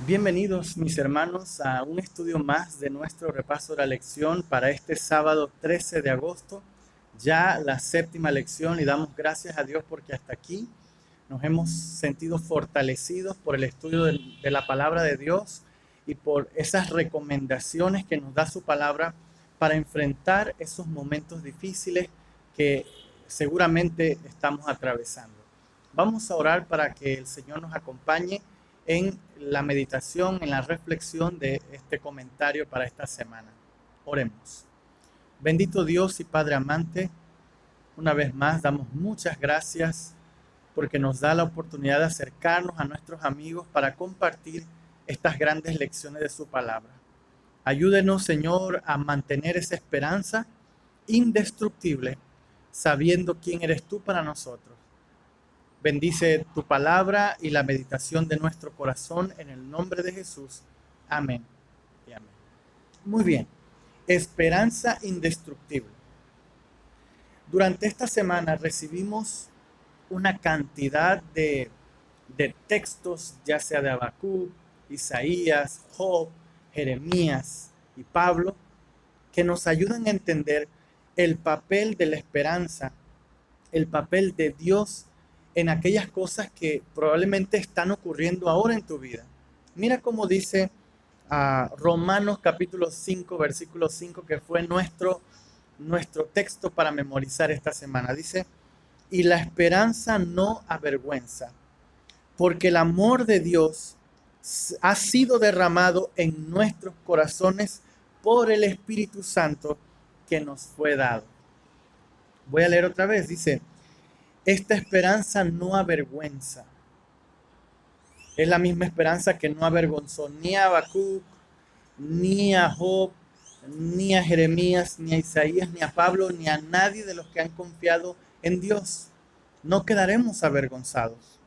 Bienvenidos mis hermanos a un estudio más de nuestro repaso de la lección para este sábado 13 de agosto, ya la séptima lección, y damos gracias a Dios porque hasta aquí nos hemos sentido fortalecidos por el estudio de la palabra de Dios y por esas recomendaciones que nos da su palabra para enfrentar esos momentos difíciles que seguramente estamos atravesando. Vamos a orar para que el Señor nos acompañe en la meditación, en la reflexión de este comentario para esta semana. Oremos. Bendito Dios y Padre amante, una vez más damos muchas gracias porque nos da la oportunidad de acercarnos a nuestros amigos para compartir estas grandes lecciones de su palabra. Ayúdenos, Señor, a mantener esa esperanza indestructible, sabiendo quién eres tú para nosotros. Bendice tu palabra y la meditación de nuestro corazón en el nombre de Jesús. Amén y amén. Muy bien. Esperanza indestructible. Durante esta semana recibimos una cantidad de textos, ya sea de Habacuc, Isaías, Job, Jeremías y Pablo, que nos ayudan a entender el papel de la esperanza, el papel de Dios en aquellas cosas que probablemente están ocurriendo ahora en tu vida. Mira cómo dice Romanos capítulo 5, versículo 5, que fue nuestro texto para memorizar esta semana. Dice, y la esperanza no avergüenza, porque el amor de Dios ha sido derramado en nuestros corazones por el Espíritu Santo que nos fue dado. Voy a leer otra vez, dice, esta esperanza no avergüenza. Es la misma esperanza que no avergonzó ni a Habacuc, ni a Job, ni a Jeremías, ni a Isaías, ni a Pablo, ni a nadie de los que han confiado en Dios. No quedaremos avergonzados,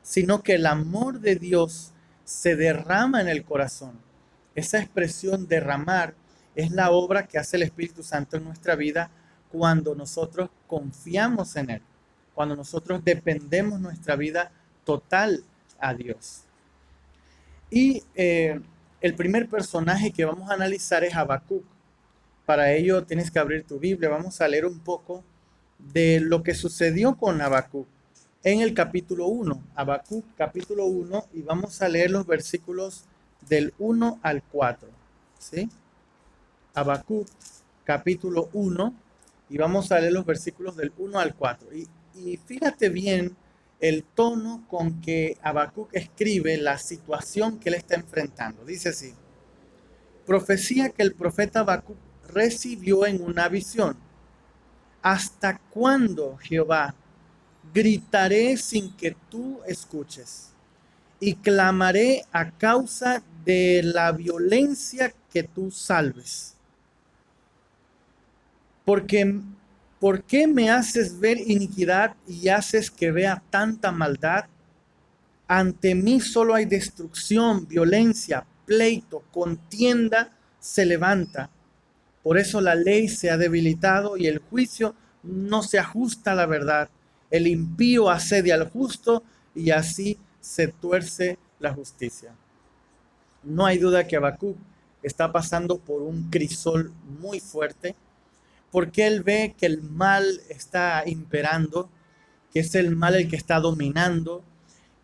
sino que el amor de Dios se derrama en el corazón. Esa expresión derramar es la obra que hace el Espíritu Santo en nuestra vida cuando nosotros confiamos en Él, cuando nosotros dependemos nuestra vida total a Dios. Y el primer personaje que vamos a analizar es Habacuc. Para ello tienes que abrir tu Biblia. Vamos a leer un poco de lo que sucedió con Habacuc en el capítulo 1. Habacuc capítulo 1, y vamos a leer los versículos del 1 al 4. ¿Sí? Habacuc capítulo 1, y vamos a leer los versículos del 1 al 4. Y fíjate bien el tono con que Habacuc escribe la situación que él está enfrentando. Dice así, profecía que el profeta Habacuc recibió en una visión. ¿Hasta cuándo, Jehová, gritaré sin que tú escuches? Y clamaré a causa de la violencia que tú salves. Porque, ¿por qué me haces ver iniquidad y haces que vea tanta maldad? Ante mí solo hay destrucción, violencia, pleito, contienda se levanta. Por eso la ley se ha debilitado y el juicio no se ajusta a la verdad. El impío asedia al justo y así se tuerce la justicia. No hay duda que Habacuc está pasando por un crisol muy fuerte, porque él ve que el mal está imperando, que es el mal el que está dominando,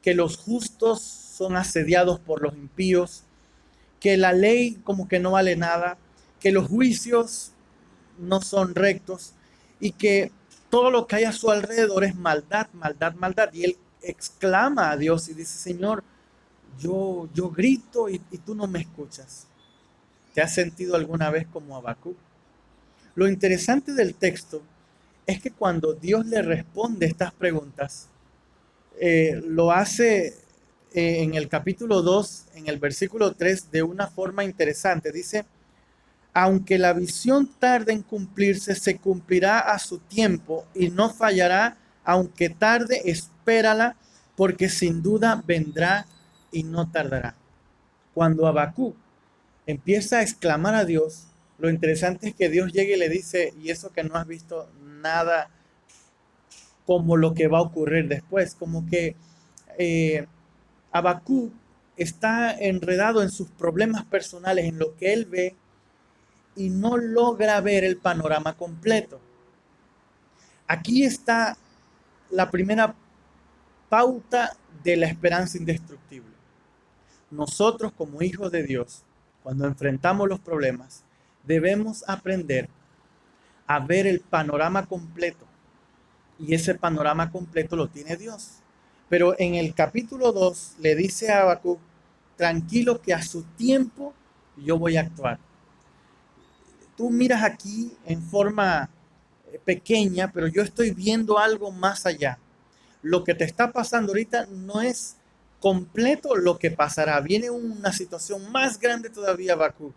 que los justos son asediados por los impíos, que la ley como que no vale nada, que los juicios no son rectos y que todo lo que hay a su alrededor es maldad, maldad, maldad. Y él exclama a Dios y dice, Señor, yo grito y tú no me escuchas. ¿Te has sentido alguna vez como Habacuc? Lo interesante del texto es que cuando Dios le responde estas preguntas, lo hace en el capítulo 2, en el versículo 3, de una forma interesante. Dice, aunque la visión tarde en cumplirse, se cumplirá a su tiempo y no fallará, aunque tarde, espérala, porque sin duda vendrá y no tardará. Cuando Habacuc empieza a exclamar a Dios, lo interesante es que Dios llega y le dice, y eso que no has visto nada como lo que va a ocurrir después, como que Habacuc está enredado en sus problemas personales, en lo que él ve, y no logra ver el panorama completo. Aquí está la primera pauta de la esperanza indestructible. Nosotros como hijos de Dios, cuando enfrentamos los problemas, debemos aprender a ver el panorama completo. Y ese panorama completo lo tiene Dios. Pero en el capítulo 2 le dice a Habacuc, tranquilo que a su tiempo yo voy a actuar. Tú miras aquí en forma pequeña, pero yo estoy viendo algo más allá. Lo que te está pasando ahorita no es completo lo que pasará. Viene una situación más grande todavía, Habacuc.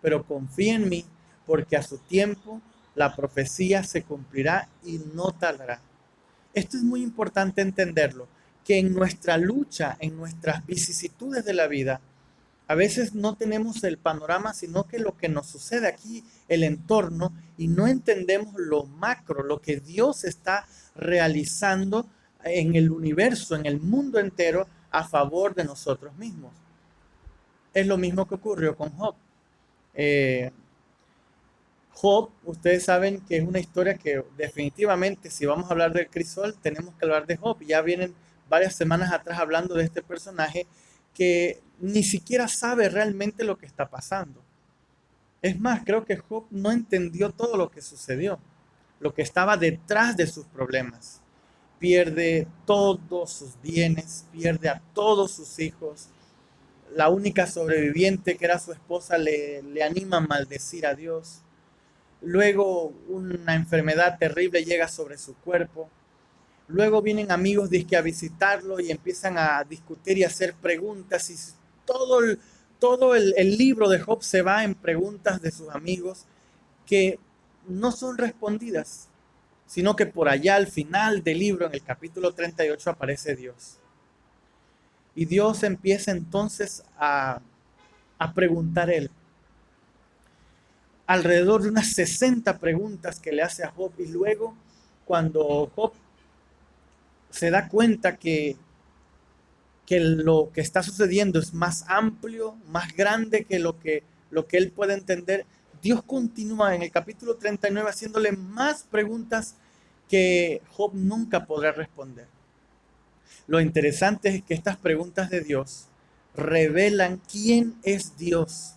Pero confía en mí, porque a su tiempo la profecía se cumplirá y no tardará. Esto es muy importante entenderlo, que en nuestra lucha, en nuestras vicisitudes de la vida, a veces no tenemos el panorama, sino que lo que nos sucede aquí, el entorno, y no entendemos lo macro, lo que Dios está realizando en el universo, en el mundo entero, a favor de nosotros mismos. Es lo mismo que ocurrió con Job. Eh, Job, ustedes saben que es una historia que definitivamente, si vamos a hablar del crisol, tenemos que hablar de Job. Ya vienen varias semanas atrás hablando de este personaje que ni siquiera sabe realmente lo que está pasando. Es más, creo que Job no entendió todo lo que sucedió, lo que estaba detrás de sus problemas. Pierde todos sus bienes, pierde a todos sus hijos. La única sobreviviente, que era su esposa, le anima a maldecir a Dios. Luego una enfermedad terrible llega sobre su cuerpo. Luego vienen amigos dizque a visitarlo y empiezan a discutir y a hacer preguntas. Y todo el libro de Job se va en preguntas de sus amigos que no son respondidas, sino que por allá al final del libro, en el capítulo 38, aparece Dios. Y Dios empieza entonces a preguntar él. Alrededor de unas 60 preguntas que le hace a Job. Y luego, cuando Job se da cuenta que lo que está sucediendo es más amplio, más grande que lo que él puede entender, Dios continúa en el capítulo 39 haciéndole más preguntas que Job nunca podrá responder. Lo interesante es que estas preguntas de Dios revelan quién es Dios.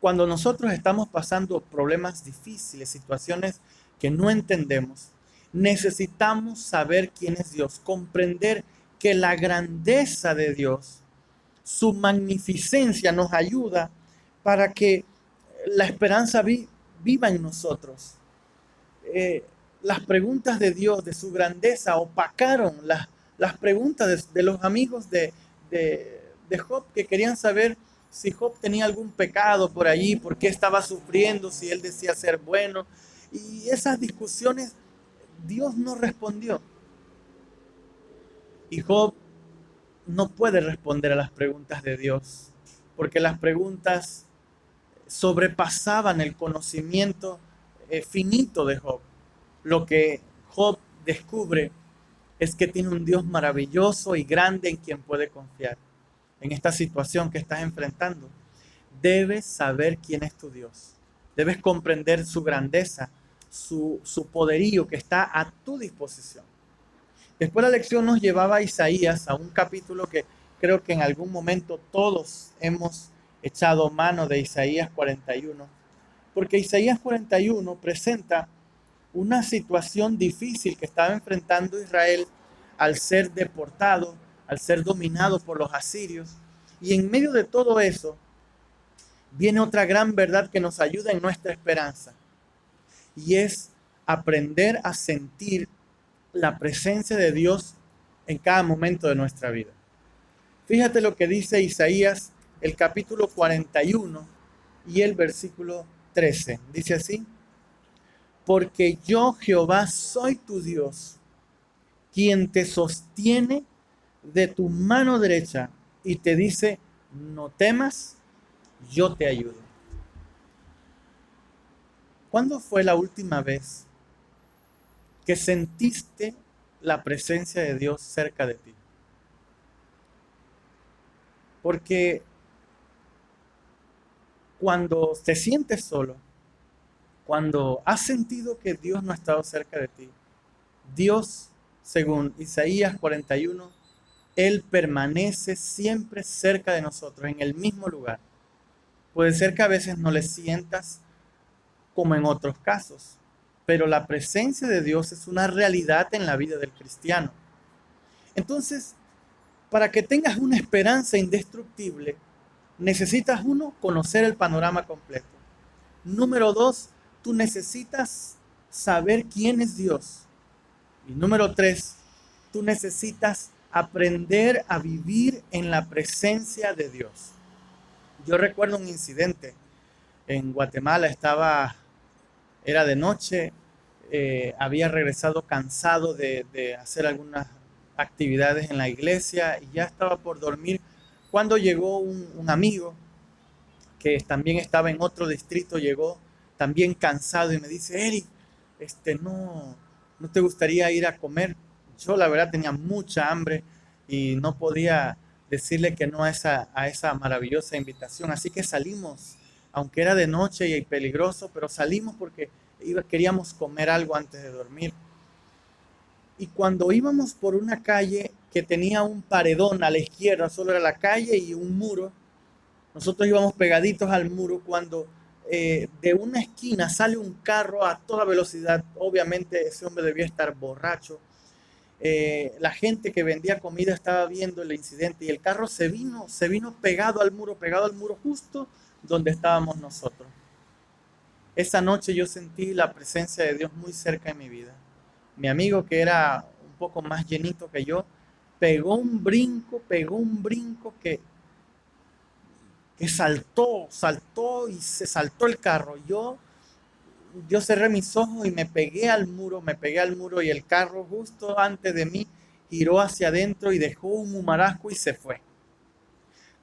Cuando nosotros estamos pasando problemas difíciles, situaciones que no entendemos, necesitamos saber quién es Dios, comprender que la grandeza de Dios, su magnificencia nos ayuda para que la esperanza viva en nosotros. Las preguntas de Dios, de su grandeza, opacaron las preguntas de los amigos de Job, que querían saber si Job tenía algún pecado por allí, por qué estaba sufriendo, si él decía ser bueno. Y esas discusiones Dios no respondió. Y Job no puede responder a las preguntas de Dios, porque las preguntas sobrepasaban el conocimiento finito de Job. Lo que Job descubre es que tiene un Dios maravilloso y grande en quien puede confiar. En esta situación que estás enfrentando, debes saber quién es tu Dios. Debes comprender su grandeza, su poderío que está a tu disposición. Después la lección nos llevaba a Isaías, a un capítulo que creo que en algún momento todos hemos echado mano de Isaías 41, porque Isaías 41 presenta una situación difícil que estaba enfrentando Israel al ser deportado, al ser dominado por los asirios. Y en medio de todo eso, viene otra gran verdad que nos ayuda en nuestra esperanza. Y es aprender a sentir la presencia de Dios en cada momento de nuestra vida. Fíjate lo que dice Isaías, el capítulo 41 y el versículo 13. Dice así: porque yo, Jehová, soy tu Dios, quien te sostiene de tu mano derecha y te dice, no temas, yo te ayudo. ¿Cuándo fue la última vez que sentiste la presencia de Dios cerca de ti? Porque cuando te sientes solo, cuando has sentido que Dios no ha estado cerca de ti, Dios, según Isaías 41, Él permanece siempre cerca de nosotros, en el mismo lugar. Puede ser que a veces no le sientas como en otros casos, pero la presencia de Dios es una realidad en la vida del cristiano. Entonces, para que tengas una esperanza indestructible, necesitas, uno, conocer el panorama completo. Número dos, tú necesitas saber quién es Dios. Y número tres, tú necesitas aprender a vivir en la presencia de Dios. Yo recuerdo un incidente en Guatemala, era de noche, había regresado cansado de hacer algunas actividades en la iglesia y ya estaba por dormir cuando llegó un amigo que también estaba en otro distrito, llegó también cansado y me dice, Eric, no te gustaría ir a comer. Yo la verdad tenía mucha hambre y no podía decirle que no a esa maravillosa invitación. Así que salimos, aunque era de noche y peligroso, pero salimos porque queríamos comer algo antes de dormir. Y cuando íbamos por una calle que tenía un paredón a la izquierda, solo era la calle y un muro, nosotros íbamos pegaditos al muro cuando de una esquina sale un carro a toda velocidad. Obviamente ese hombre debía estar borracho. La gente que vendía comida estaba viendo el incidente y el carro se vino pegado al muro justo donde estábamos nosotros. Esa noche yo sentí la presencia de Dios muy cerca de mi vida. Mi amigo, que era un poco más llenito que yo, pegó un brinco que saltó y se saltó el carro. Yo cerré mis ojos y me pegué al muro y el carro justo antes de mí giró hacia adentro y dejó un humarasco y se fue.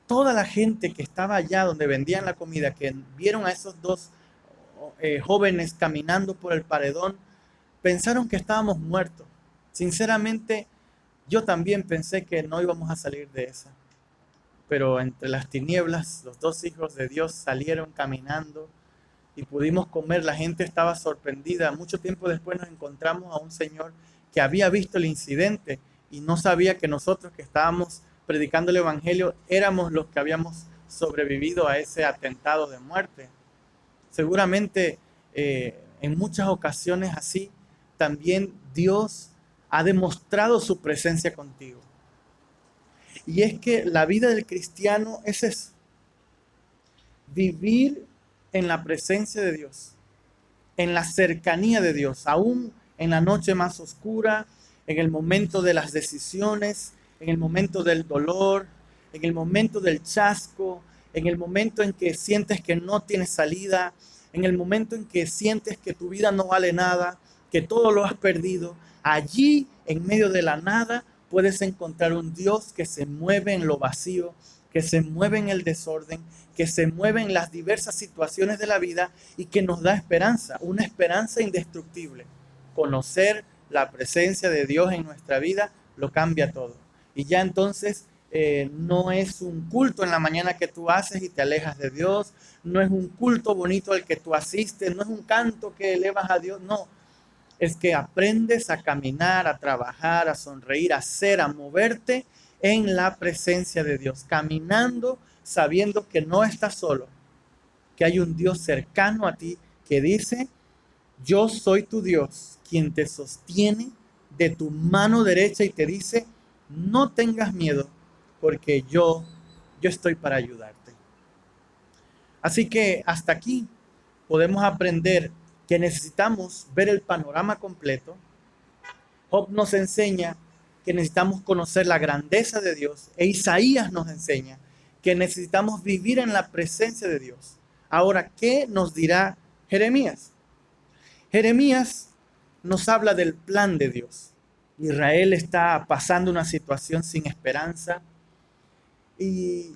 Toda la gente que estaba allá donde vendían la comida, que vieron a esos dos jóvenes caminando por el paredón, pensaron que estábamos muertos. Sinceramente, yo también pensé que no íbamos a salir de esa. Pero entre las tinieblas, los dos hijos de Dios salieron caminando y pudimos comer. La gente estaba sorprendida. Mucho tiempo después nos encontramos a un señor que había visto el incidente y no sabía que nosotros que estábamos predicando el evangelio éramos los que habíamos sobrevivido a ese atentado de muerte. Seguramente en muchas ocasiones así también Dios ha demostrado su presencia contigo. Y es que la vida del cristiano es eso, vivir en la presencia de Dios, en la cercanía de Dios, aún en la noche más oscura, en el momento de las decisiones, en el momento del dolor, en el momento del chasco, en el momento en que sientes que no tienes salida, en el momento en que sientes que tu vida no vale nada, que todo lo has perdido. Allí, en medio de la nada, puedes encontrar un Dios que se mueve en lo vacío, que se mueve en el desorden, que se mueve en las diversas situaciones de la vida y que nos da esperanza, una esperanza indestructible. Conocer la presencia de Dios en nuestra vida lo cambia todo. Y ya entonces no es un culto en la mañana que tú haces y te alejas de Dios, no es un culto bonito al que tú asistes, no es un canto que elevas a Dios, no. Es que aprendes a caminar, a trabajar, a sonreír, a ser, a moverte en la presencia de Dios, caminando sabiendo que no estás solo, que hay un Dios cercano a ti que dice, yo soy tu Dios, quien te sostiene de tu mano derecha y te dice, no tengas miedo, porque yo estoy para ayudarte. Así que hasta aquí podemos aprender que necesitamos ver el panorama completo. Job nos enseña que necesitamos conocer la grandeza de Dios e Isaías nos enseña que necesitamos vivir en la presencia de Dios. Ahora, ¿qué nos dirá Jeremías? Jeremías nos habla del plan de Dios. Israel está pasando una situación sin esperanza y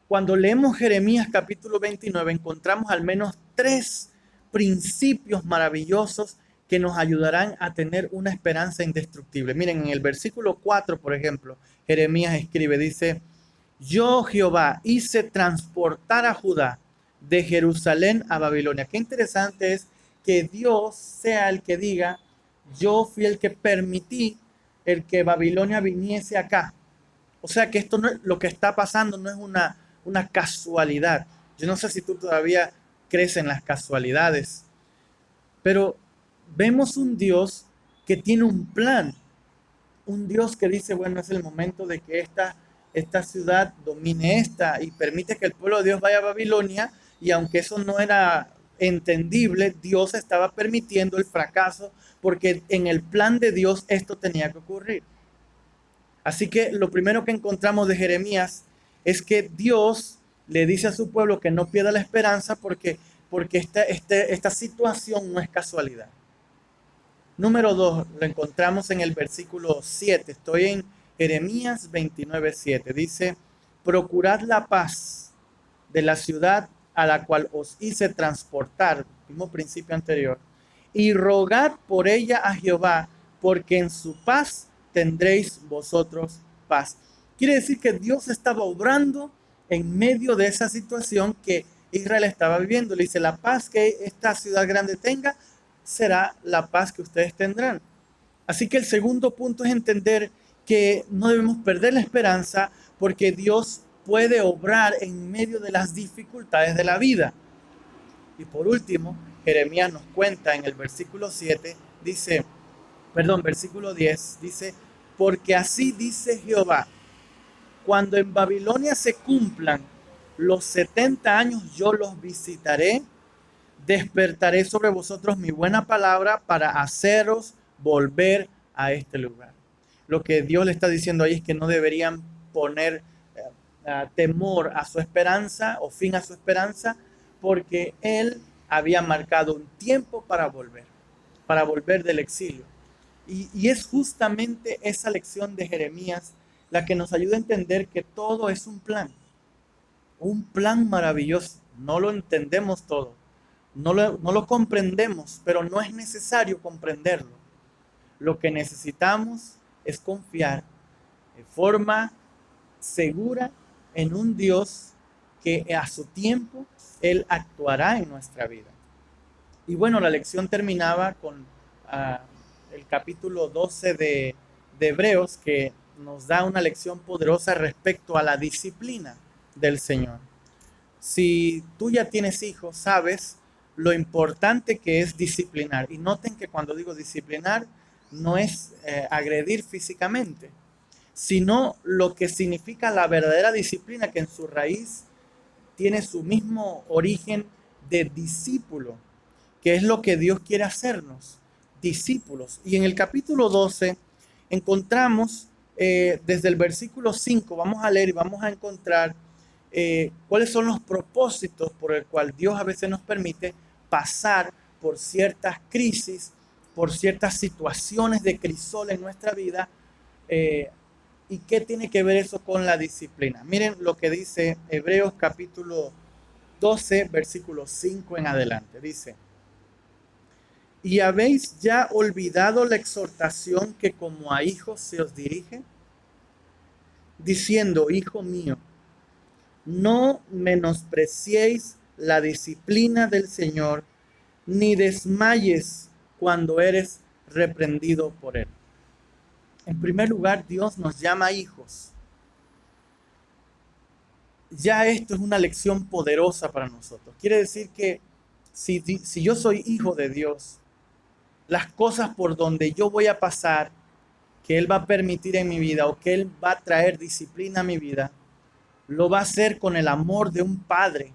cuando leemos Jeremías capítulo 29 encontramos al menos 3 principios maravillosos que nos ayudarán a tener una esperanza indestructible. Miren, en el versículo 4, por ejemplo, Jeremías escribe, dice, yo Jehová hice transportar a Judá de Jerusalén a Babilonia. Qué interesante es que Dios sea el que diga, yo fui el que permití el que Babilonia viniese acá. O sea que esto no es, lo que está pasando no es una casualidad. Yo no sé si tú todavía crees en las casualidades, pero vemos un Dios que tiene un plan, un Dios que dice, bueno, es el momento de que esta ciudad domine esta y permite que el pueblo de Dios vaya a Babilonia, y aunque eso no era entendible, Dios estaba permitiendo el fracaso porque en el plan de Dios esto tenía que ocurrir. Así que lo primero que encontramos de Jeremías es que Dios le dice a su pueblo que no pierda la esperanza porque esta situación no es casualidad. Número 2, lo encontramos en el versículo 7. Estoy en Jeremías 29:7. Dice, procurad la paz de la ciudad a la cual os hice transportar, mismo principio anterior, y rogad por ella a Jehová, porque en su paz tendréis vosotros paz. Quiere decir que Dios estaba obrando en medio de esa situación que Israel estaba viviendo. Le dice, la paz que esta ciudad grande tenga será la paz que ustedes tendrán. Así que el segundo punto es entender que no debemos perder la esperanza porque Dios puede obrar en medio de las dificultades de la vida. Y por último, Jeremías nos cuenta en el versículo 7, versículo 10, dice, porque así dice Jehová, cuando en Babilonia se cumplan los 70 años, yo los visitaré, despertaré sobre vosotros mi buena palabra para haceros volver a este lugar. Lo que Dios le está diciendo ahí es que no deberían poner temor a su esperanza o fin a su esperanza, porque Él había marcado un tiempo para volver del exilio. Y es justamente esa lección de Jeremías la que nos ayuda a entender que todo es un plan maravilloso. No lo entendemos todo, no lo comprendemos, pero no es necesario comprenderlo. Lo que necesitamos es confiar de forma segura en un Dios que a su tiempo Él actuará en nuestra vida. Y bueno, la lección terminaba con el capítulo 12 de Hebreos, que nos da una lección poderosa respecto a la disciplina del Señor. Si tú ya tienes hijos, sabes lo importante que es disciplinar. Y noten que cuando digo disciplinar, no es agredir físicamente, sino lo que significa la verdadera disciplina, que en su raíz tiene su mismo origen de discípulo, que es lo que Dios quiere hacernos, discípulos. Y en el capítulo 12 encontramos desde el versículo 5, vamos a leer y vamos a encontrar cuáles son los propósitos por el cual Dios a veces nos permite pasar por ciertas crisis, por ciertas situaciones de crisol en nuestra vida. ¿Y qué tiene que ver eso con la disciplina? Miren lo que dice Hebreos capítulo 12, versículo 5 en adelante. Dice, ¿y habéis ya olvidado la exhortación que como a hijos se os dirige? Diciendo, hijo mío, no menospreciéis la disciplina del Señor, ni desmayes cuando eres reprendido por Él. En primer lugar, Dios nos llama hijos. Ya esto es una lección poderosa para nosotros. Quiere decir que si yo soy hijo de Dios, las cosas por donde yo voy a pasar, que Él va a permitir en mi vida o que Él va a traer disciplina a mi vida, lo va a hacer con el amor de un padre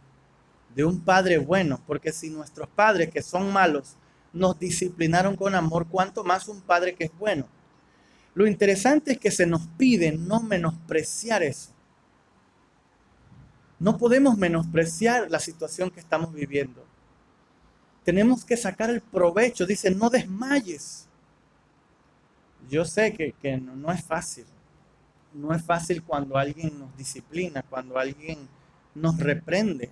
bueno, porque si nuestros padres que son malos nos disciplinaron con amor, ¿cuánto más un padre que es bueno? Lo interesante es que se nos pide no menospreciar eso. No podemos menospreciar la situación que estamos viviendo. Tenemos que sacar el provecho. Dice, no desmayes. Yo sé que no es fácil. No es fácil cuando alguien nos disciplina, cuando alguien nos reprende.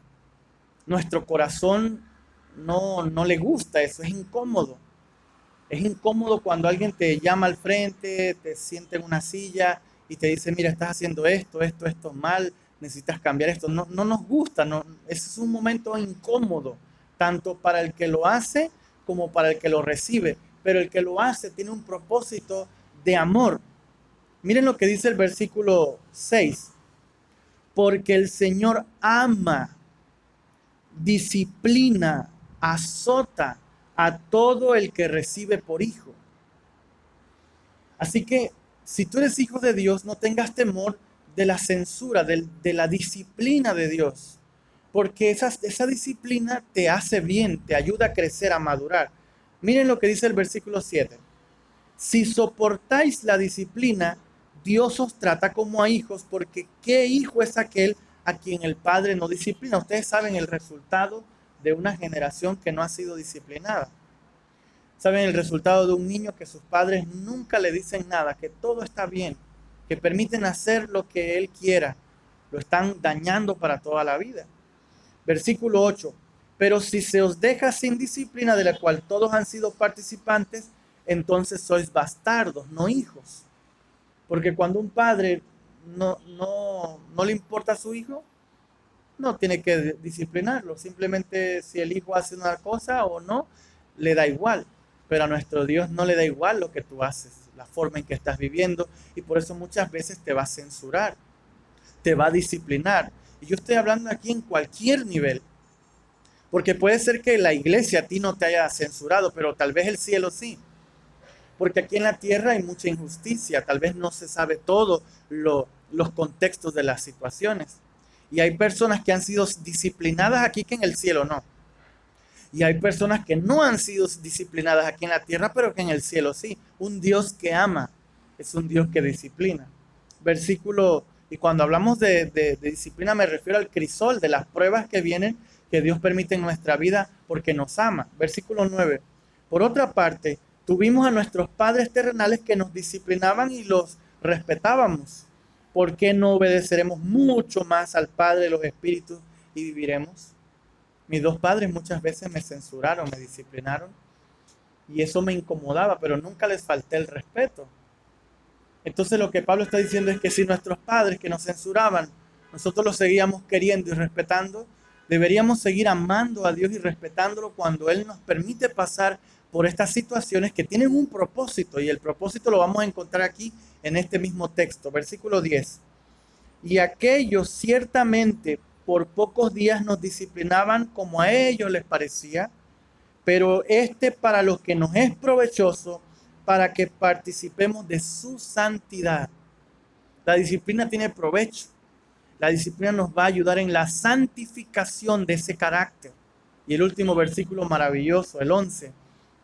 Nuestro corazón no le gusta eso, es incómodo. Es incómodo cuando alguien te llama al frente, te sienta en una silla y te dice, mira, estás haciendo esto mal, necesitas cambiar esto. No, no nos gusta, no, ese es un momento incómodo, tanto para el que lo hace como para el que lo recibe. Pero el que lo hace tiene un propósito de amor. Miren lo que dice el versículo 6. Porque el Señor ama, disciplina, azota a todo el que recibe por hijo. Así que si tú eres hijo de Dios, no tengas temor de la censura, de la disciplina de Dios. Porque esa disciplina te hace bien, te ayuda a crecer, a madurar. Miren lo que dice el versículo 7. Si soportáis la disciplina, Dios os trata como a hijos, porque ¿qué hijo es aquel a quien el Padre no disciplina? Ustedes saben el resultado de una generación que no ha sido disciplinada. Saben el resultado de un niño que sus padres nunca le dicen nada, que todo está bien, que permiten hacer lo que él quiera. Lo están dañando para toda la vida. Versículo 8. Pero si se os deja sin disciplina, de la cual todos han sido participantes, entonces sois bastardos, no hijos. Porque cuando un padre no le importa a su hijo, no tiene que disciplinarlo. Simplemente si el hijo hace una cosa o no, le da igual. Pero a nuestro Dios no le da igual lo que tú haces, la forma en que estás viviendo. Y por eso muchas veces te va a censurar, te va a disciplinar. Y yo estoy hablando aquí en cualquier nivel. Porque puede ser que la iglesia a ti no te haya censurado, pero tal vez el cielo sí. Porque aquí en la tierra hay mucha injusticia, tal vez no se sabe todo los contextos de las situaciones. Y hay personas que han sido disciplinadas aquí que en el cielo no. Y hay personas que no han sido disciplinadas aquí en la tierra, pero que en el cielo sí. Un Dios que ama es un Dios que disciplina. Versículo, y cuando hablamos de disciplina me refiero al crisol, de las pruebas que vienen, que Dios permite en nuestra vida porque nos ama. Versículo 9. Por otra parte, tuvimos a nuestros padres terrenales que nos disciplinaban y los respetábamos. ¿Por qué no obedeceremos mucho más al Padre de los Espíritus y viviremos? Mis dos padres muchas veces me censuraron, me disciplinaron y eso me incomodaba, pero nunca les falté el respeto. Entonces lo que Pablo está diciendo es que si nuestros padres que nos censuraban, nosotros los seguíamos queriendo y respetando, deberíamos seguir amando a Dios y respetándolo cuando Él nos permite pasar por estas situaciones que tienen un propósito, y el propósito lo vamos a encontrar aquí en este mismo texto, versículo 10. Y aquellos ciertamente por pocos días nos disciplinaban como a ellos les parecía, pero para los que nos es provechoso, para que participemos de su santidad. La disciplina tiene provecho. La disciplina nos va a ayudar en la santificación de ese carácter. Y el último versículo maravilloso, el 11.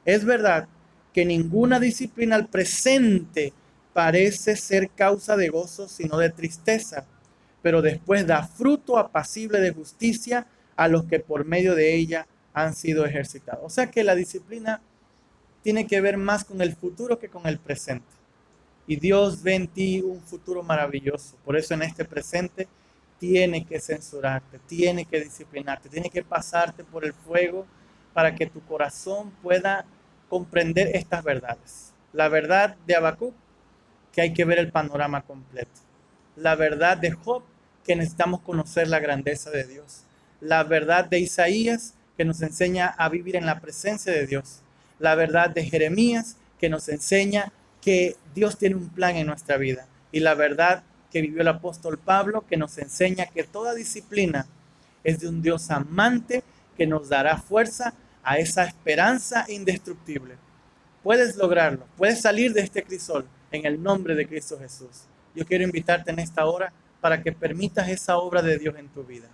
Es verdad que ninguna disciplina al presente parece ser causa de gozo, sino de tristeza, pero después da fruto apacible de justicia a los que por medio de ella han sido ejercitados. O sea que la disciplina tiene que ver más con el futuro que con el presente. Y Dios ve en ti un futuro maravilloso. Por eso en este presente tiene que censurarte, tiene que disciplinarte, tiene que pasarte por el fuego para que tu corazón pueda comprender estas verdades. La verdad de Habacuc, que hay que ver el panorama completo. La verdad de Job, que necesitamos conocer la grandeza de Dios. La verdad de Isaías, que nos enseña a vivir en la presencia de Dios. La verdad de Jeremías, que nos enseña que Dios tiene un plan en nuestra vida. Y la verdad que vivió el apóstol Pablo, que nos enseña que toda disciplina es de un Dios amante que nos dará fuerza a esa esperanza indestructible. Puedes lograrlo, puedes salir de este crisol en el nombre de Cristo Jesús. Yo quiero invitarte en esta hora para que permitas esa obra de Dios en tu vida.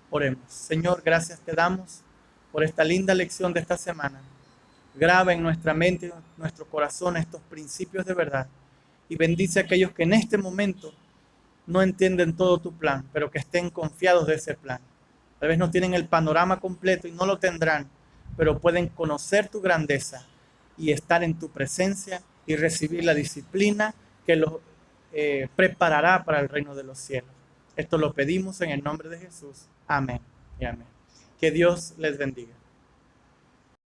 Oremos. Señor, gracias te damos por esta linda lección de esta semana. Graba en nuestra mente, en nuestro corazón estos principios de verdad y bendice a aquellos que en este momento no entienden todo tu plan, pero que estén confiados de ese plan. Tal vez no tienen el panorama completo y no lo tendrán, pero pueden conocer tu grandeza y estar en tu presencia y recibir la disciplina que los preparará para el reino de los cielos. Esto lo pedimos en el nombre de Jesús. Amén y amén. Que Dios les bendiga.